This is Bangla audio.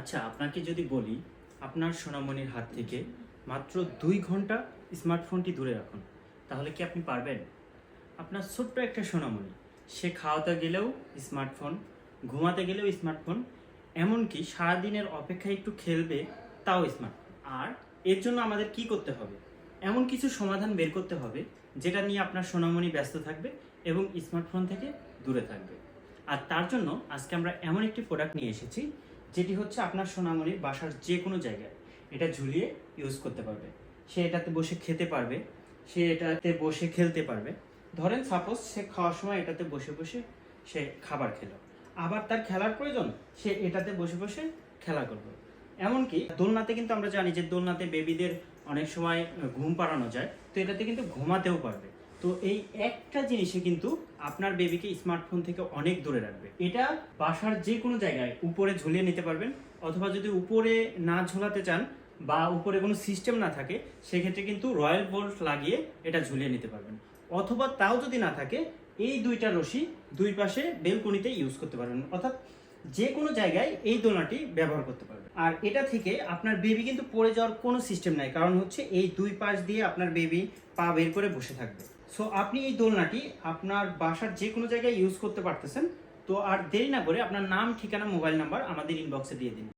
আচ্ছা, আপনাকে যদি বলি আপনার সোনামণির হাত থেকে মাত্র ২ ঘন্টা স্মার্টফোনটি দূরে রাখুন, তাহলে কি আপনি পারবেন? আপনার ছোট্ট একটা সোনামণি, সে খাওয়াতে গেলেও স্মার্টফোন, ঘুমাতে গেলেও স্মার্টফোন, এমনকি সারাদিনের অপেক্ষায় একটু খেলবে তাও স্মার্টফোন। আর এর জন্য আমাদের কি করতে হবে? এমন কিছু সমাধান বের করতে হবে যেটা নিয়ে আপনার সোনামণি ব্যস্ত থাকবে এবং স্মার্টফোন থেকে দূরে থাকবে। আর তার জন্য আজকে আমরা এমন একটি প্রোডাক্ট নিয়ে এসেছি যেটি হচ্ছে আপনার সোনামণির বাসার যে কোনো জায়গায় এটা ঝুলিয়ে ইউজ করতে পারবে। সে এটাতে বসে খেতে পারবে, সে এটাতে বসে খেলতে পারবে। ধরেন সাপোজ সে খাওয়ার সময় এটাতে বসে বসে সে খাবার খেলো, আবার তার খেলার প্রয়োজন, সে এটাতে বসে বসে খেলা করবে। এমনকি দোলনাতে কিন্তু আমরা জানি যে দোলনাতে বেবিদের অনেক সময় ঘুম পাড়ানো যায়, তো এটাতে কিন্তু ঘুমাতেও পারবে। তো এই একটা জিনিসে কিন্তু আপনার বেবিকে স্মার্টফোন থেকে অনেক দূরে রাখবে। এটা বাসার যে কোনো জায়গায় উপরে ঝুলিয়ে নিতে পারবেন, অথবা যদি উপরে না ঝোলাতে চান বা উপরে কোনো সিস্টেম না থাকে সেক্ষেত্রে কিন্তু রয়্যাল বোল্ট লাগিয়ে এটা ঝুলিয়ে নিতে পারবেন। অথবা তাও যদি না থাকে, এই দুইটা রশি দুই পাশে বেলকনিতে ইউজ করতে পারবেন, অর্থাৎ যে কোনো জায়গায় এই দোলনাটি ব্যবহার করতে পারবেন। আর এটা থেকে আপনার বেবি কিন্তু পড়ে যাওয়ার কোনো সিস্টেম নাই, কারণ হচ্ছে এই দুই পাশ দিয়ে আপনার বেবি পা বের করে বসে থাকবে। সো আপনি এই দোলনাটি আপনার বাসার যে কোনো জায়গায় ইউজ করতে পারতেছেন। তো আর দেরি না করে আপনার নাম, ঠিকানা, মোবাইল নাম্বার আমাদের ইনবক্সে দিয়ে দিন।